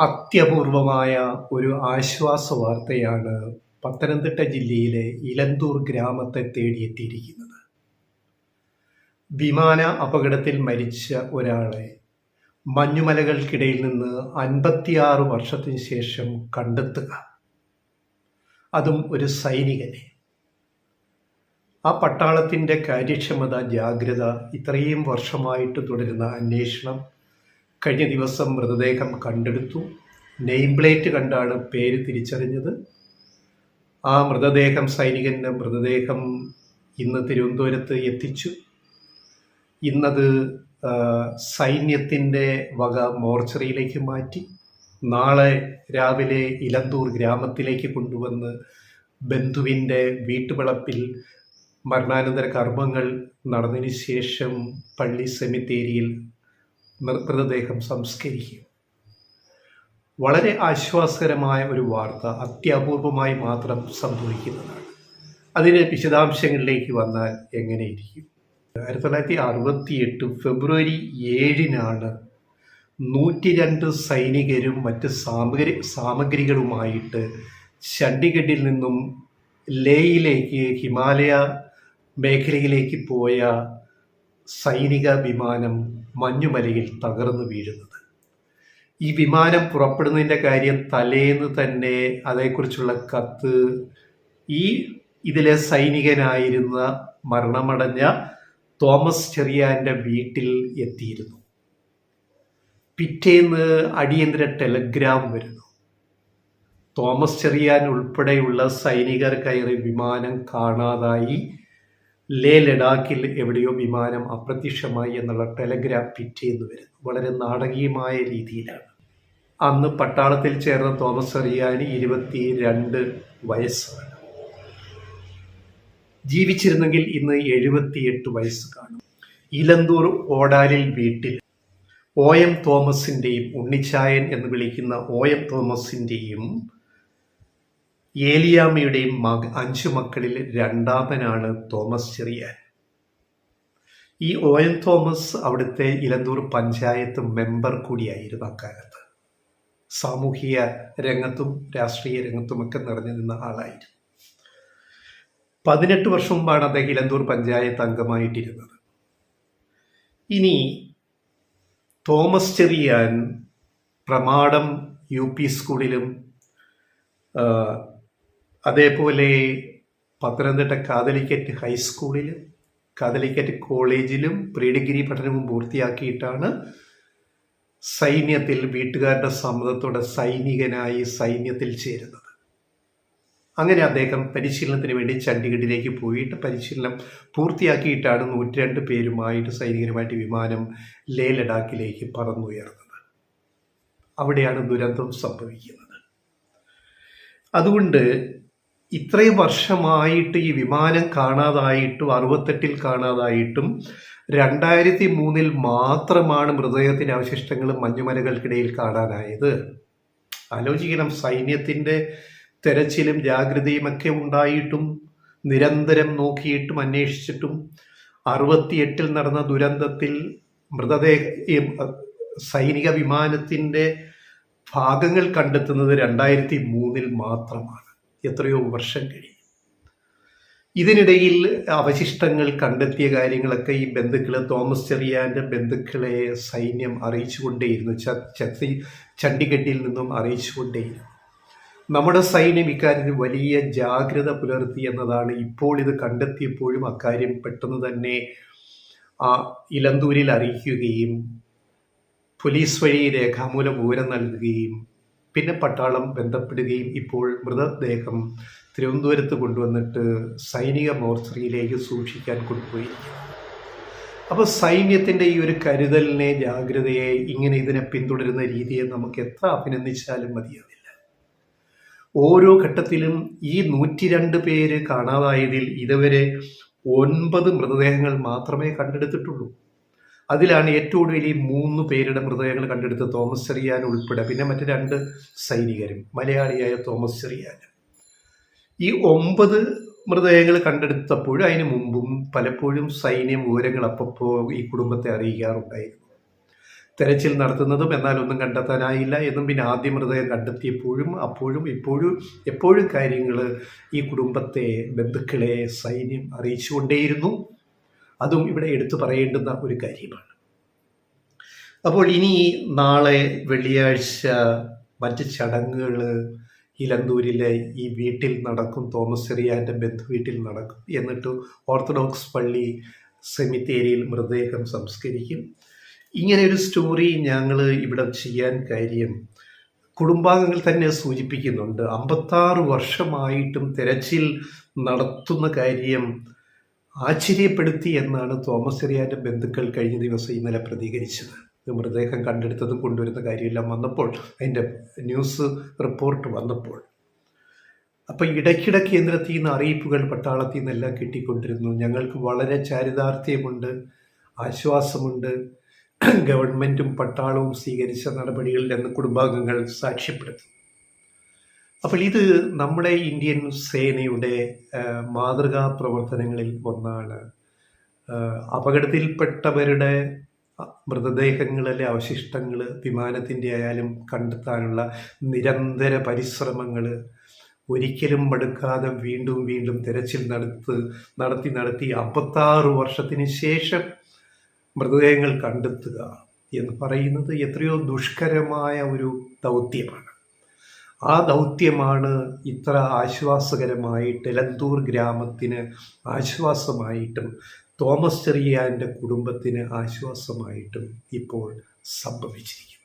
അത്യപൂർവമായ ഒരു ആശ്വാസ വാർത്തയാണ് പത്തനംതിട്ട ജില്ലയിലെ ഇലന്തൂർ ഗ്രാമത്തെ തേടിയെത്തിയിരിക്കുന്നത്. വിമാന അപകടത്തിൽ മരിച്ച ഒരാളെ മഞ്ഞുമലകൾക്കിടയിൽ നിന്ന് 56 വർഷത്തിന് ശേഷം കണ്ടെത്തുക, അതും ഒരു സൈനികനെ. ആ പട്ടാളത്തിൻ്റെ കാര്യക്ഷമത, ജാഗ്രത, ഇത്രയും വർഷമായിട്ട് തുടരുന്ന അന്വേഷണം, കഴിഞ്ഞ ദിവസം മൃതദേഹം കണ്ടെടുത്തു. നെയിം പ്ലേറ്റ് കണ്ടാണ് പേര് തിരിച്ചറിഞ്ഞത്. ആ മൃതദേഹം, സൈനികൻ്റെ മൃതദേഹം ഇന്ന് തിരുവനന്തപുരത്ത് എത്തിച്ചു. ഇന്നത് സൈന്യത്തിൻ്റെ വക മോർച്ചറിയിലേക്ക് മാറ്റി. നാളെ രാവിലെ ഇലന്തൂർ ഗ്രാമത്തിലേക്ക് കൊണ്ടുവന്ന് ബന്ധുവിൻ്റെ വീട്ടുവളപ്പിൽ മരണാനന്തര കർമ്മങ്ങൾ നടന്നതിന് ശേഷം പള്ളി സെമിത്തേരിയിൽ മൃതദേഹം സംസ്കരിക്കും. വളരെ ആശ്വാസകരമായ ഒരു വാർത്ത, അത്യപൂർവമായി മാത്രം സംഭവിക്കുന്നതാണ്. അതിന് വിശദാംശങ്ങളിലേക്ക് വന്നാൽ എങ്ങനെയിരിക്കും? 1968 ഫെബ്രുവരി 7-നാണ് 102 സൈനികരും മറ്റ് സാമഗ്രികളുമായിട്ട് ചണ്ഡീഗഡിൽ നിന്നും ലേയിലേക്ക്, ഹിമാലയ മേഖലയിലേക്ക് പോയ സൈനിക വിമാനം മഞ്ഞുമലയിൽ തകർന്നു വീഴുന്നത്. ഈ വിമാനം പുറപ്പെടുന്നതിൻ്റെ കാര്യം തലേന്ന് തന്നെ അതേക്കുറിച്ചുള്ള കത്ത് ഇതിലെ സൈനികനായിരുന്ന മരണമടഞ്ഞ തോമസ് ചെറിയാൻ്റെ വീട്ടിൽ എത്തിയിരുന്നു. പിറ്റേന്ന് അടിയന്തര ടെലഗ്രാം വരുന്നു. തോമസ് ചെറിയാൻ ഉൾപ്പെടെയുള്ള സൈനികർ കയറി വിമാനം കാണാതായി, ലേ ലഡാക്കിൽ എവിടെയോ വിമാനം അപ്രത്യക്ഷമായി എന്നുള്ള ടെലഗ്രാം പിറ്റേന്ന് വരുന്നു. വളരെ നാടകീയമായ രീതിയിലാണ്. അന്ന് പട്ടാളത്തിൽ ചേർന്ന തോമസ് ചെറിയാന് 22 വയസ്സാണ്. ജീവിച്ചിരുന്നെങ്കിൽ ഇന്ന് 78 വയസ്സ് കാണും. ഇലന്തൂർ ഓടാലിൽ വീട്ടിൽ OM തോമസിൻ്റെയും, ഉണ്ണിച്ചായൻ എന്ന് വിളിക്കുന്ന OM തോമസിൻ്റെയും ഏലിയാമ്മയുടെയും 5 മക്കളിൽ രണ്ടാമനാണ് തോമസ് ചെറിയാൻ. ഈ OM തോമസ് അവിടുത്തെ ഇലന്തൂർ പഞ്ചായത്ത് മെമ്പർ കൂടിയായിരുന്നു. അക്കാലത്ത് സാമൂഹിക രംഗത്തും രാഷ്ട്രീയ രംഗത്തുമൊക്കെ നിറഞ്ഞു നിന്ന ആളായിരുന്നു. 18 വർഷം മുമ്പാണ് അദ്ദേഹം ഇലന്തൂർ പഞ്ചായത്ത് അംഗമായിട്ടിരുന്നത്. ഇനി തോമസ് ചെറിയാൻ പ്രമാടം UP സ്കൂളിലും അതേപോലെ പത്തനംതിട്ട കാതലിക്കറ്റ് ഹൈസ്കൂളിലും കാതലിക്കറ്റ് കോളേജിലും പ്രീ ഡിഗ്രി പഠനവും പൂർത്തിയാക്കിയിട്ടാണ് സൈന്യത്തിൽ വീട്ടുകാരുടെ സമ്മതത്തോടെ സൈനികനായി സൈന്യത്തിൽ ചേരുന്നത്. അങ്ങനെ അദ്ദേഹം പരിശീലനത്തിന് വേണ്ടി ചണ്ഡീഗഡിലേക്ക് പോയിട്ട് പരിശീലനം പൂർത്തിയാക്കിയിട്ടാണ് 102 പേരുമായിട്ട് സൈനികരുമായിട്ട് വിമാനം ലേ ലഡാക്കിലേക്ക് പറന്നുയർന്നത്. അവിടെയാണ് ദുരന്തം സംഭവിക്കുന്നത്. അതുകൊണ്ട് ഇത്രയും വർഷമായിട്ട് ഈ വിമാനം കാണാതായിട്ടും 68-ൽ കാണാതായിട്ടും 2003-ൽ മാത്രമാണ് മൃതദേഹത്തിൻ്റെ അവശിഷ്ടങ്ങൾ മഞ്ഞുമലകൾക്കിടയിൽ കാണാനായത്. ആലോചിക്കണം, സൈന്യത്തിൻ്റെ തെരച്ചിലും ജാഗ്രതയുമൊക്കെ ഉണ്ടായിട്ടും, നിരന്തരം നോക്കിയിട്ടും അന്വേഷിച്ചിട്ടും 68-ൽ നടന്ന ദുരന്തത്തിൽ സൈനിക വിമാനത്തിൻ്റെ ഭാഗങ്ങൾ കണ്ടെത്തുന്നത് 2003-ൽ മാത്രമാണ്. എത്രയോ വർഷം കഴിഞ്ഞു. ഇതിനിടയിൽ അവശിഷ്ടങ്ങൾ കണ്ടെത്തിയ കാര്യങ്ങളൊക്കെ ഈ ബന്ധുക്കളെ, തോമസ് ചെറിയാൻ്റെ ബന്ധുക്കളെ സൈന്യം അറിയിച്ചുകൊണ്ടേയിരുന്നു. ചണ്ഡീഗഡിൽ നിന്നും അറിയിച്ചുകൊണ്ടേയിരുന്നു. നമ്മുടെ സൈന്യം ഇക്കാര്യത്തിൽ വലിയ ജാഗ്രത പുലർത്തി എന്നതാണ്. ഇപ്പോൾ ഇത് കണ്ടെത്തിയപ്പോഴും അക്കാര്യം പെട്ടെന്ന് തന്നെ ഇലന്തൂരിൽ അറിയിക്കുകയും പോലീസ് വഴി രേഖാമൂലം വിവരം നൽകുകയും പിന്നെ പട്ടാളം ബന്ധപ്പെടുകയും ഇപ്പോൾ മൃതദേഹം തിരുവനന്തപുരത്ത് കൊണ്ടുവന്നിട്ട് സൈനിക മോർച്ചറിയിലേക്ക് സൂക്ഷിക്കാൻ കൊണ്ടുപോയിരിക്കുന്നു. അപ്പോൾ സൈന്യത്തിൻ്റെ ഈ ഒരു കരുതലിനെ, ജാഗ്രതയെ, ഇങ്ങനെ ഇതിനെ പിന്തുടരുന്ന രീതിയെ നമുക്ക് എത്ര അഭിനന്ദിച്ചാലും മതിയാവില്ല. ഓരോ ഘട്ടത്തിലും ഈ 102 പേര് കാണാതായതിൽ ഇതുവരെ 9 മൃതദേഹങ്ങൾ മാത്രമേ കണ്ടെടുത്തിട്ടുള്ളൂ. അതിലാണ് ഏറ്റവും വലിയ 3 പേരുടെ മൃതദേഹങ്ങൾ കണ്ടെടുത്ത് തോമസ് ചെറിയാൻ ഉൾപ്പെടെ, പിന്നെ മറ്റ് 2 സൈനികരും, മലയാളിയായ തോമസ് ചെറിയാനും. ഈ 9 മൃതദേഹങ്ങൾ കണ്ടെടുത്തപ്പോഴും അതിനു മുമ്പും പലപ്പോഴും സൈന്യം വിവരങ്ങൾ അപ്പോൾ ഈ കുടുംബത്തെ അറിയിക്കാറുണ്ടായിരുന്നു. തെരച്ചിൽ നടത്തുന്നതും എന്നാൽ ഒന്നും കണ്ടെത്താനായില്ല എന്നും പിന്നെ ആദ്യ മൃതദേഹം കണ്ടെത്തിയപ്പോഴും അപ്പോഴും ഇപ്പോഴും എപ്പോഴും കാര്യങ്ങൾ ഈ കുടുംബത്തെ ബന്ധുക്കളെ സൈന്യം അറിയിച്ചുകൊണ്ടേയിരുന്നു. അതും ഇവിടെ എടുത്തു പറയേണ്ടുന്ന ഒരു കാര്യമാണ്. അപ്പോൾ ഇനി നാളെ വെള്ളിയാഴ്ച മറ്റ് ചടങ്ങുകൾ ഇലന്തൂരിലെ ഈ വീട്ടിൽ നടക്കും, തോമസ് ചെറിയാൻ്റെ ബന്ധുവീട്ടിൽ നടക്കും. എന്നിട്ട് ഓർത്തഡോക്സ് പള്ളി സെമിത്തേരിയിൽ മൃതദേഹം സംസ്കരിക്കും. ഇങ്ങനെ ഒരു സ്റ്റോറി ഞങ്ങൾ ഇവിടെ ചെയ്യാൻ കാര്യം കുടുംബാംഗങ്ങൾ തന്നെ സൂചിപ്പിക്കുന്നുണ്ട്. 56 വർഷമായിട്ടും തെരച്ചിൽ നടത്തുന്ന കാര്യം ആശ്ചര്യപ്പെടുത്തി എന്നാണ് തോമസ് ചെറിയാൻ്റെ ബന്ധുക്കൾ കഴിഞ്ഞ ദിവസം ഇന്നലെ പ്രതികരിച്ചത്. മൃതദേഹം കണ്ടെടുത്തതും കൊണ്ടുവരുന്ന കാര്യമെല്ലാം വന്നപ്പോൾ, അതിൻ്റെ ന്യൂസ് റിപ്പോർട്ട് വന്നപ്പോൾ, അപ്പോൾ ഇടയ്ക്കിടെ കേന്ദ്രത്തിൽ നിന്ന് അറിയിപ്പുകൾ പട്ടാളത്തിൽ നിന്നെല്ലാം കിട്ടിക്കൊണ്ടിരുന്നു. ഞങ്ങൾക്ക് വളരെ ചാരിതാർത്ഥ്യമുണ്ട്, ആശ്വാസമുണ്ട്, ഗവൺമെൻറ്റും പട്ടാളവും സ്വീകരിച്ച നടപടികളിൽ എന്ന് കുടുംബാംഗങ്ങൾ സാക്ഷ്യപ്പെടുത്തുന്നു. അപ്പോൾ ഇത് നമ്മുടെ ഇന്ത്യൻ സേനയുടെ മാതൃകാ പ്രവർത്തനങ്ങളിൽ ഒന്നാണ്. അപകടത്തിൽപ്പെട്ടവരുടെ മൃതദേഹങ്ങളിലെ അവശിഷ്ടങ്ങൾ വിമാനത്തിൻ്റെ ആയാലും കണ്ടെത്താനുള്ള നിരന്തര പരിശ്രമങ്ങൾ, ഒരിക്കലും മടുക്കാതെ വീണ്ടും വീണ്ടും തിരച്ചിൽ നടത്തി 56 വർഷത്തിന് ശേഷം മൃതദേഹങ്ങൾ കണ്ടെത്തുക എന്ന് പറയുന്നത് എത്രയോ ദുഷ്കരമായ ഒരു ദൗത്യമാണ്. ആ ദൗത്യമാണ് ഇത്ര ആശ്വാസകരമായിട്ട് എലന്തൂർ ഗ്രാമത്തിന് ആശ്വാസമായിട്ടും തോമസ് ചെറിയാൻ്റെ കുടുംബത്തിന് ആശ്വാസമായിട്ടും ഇപ്പോൾ സംഭവിച്ചിരിക്കുന്നു.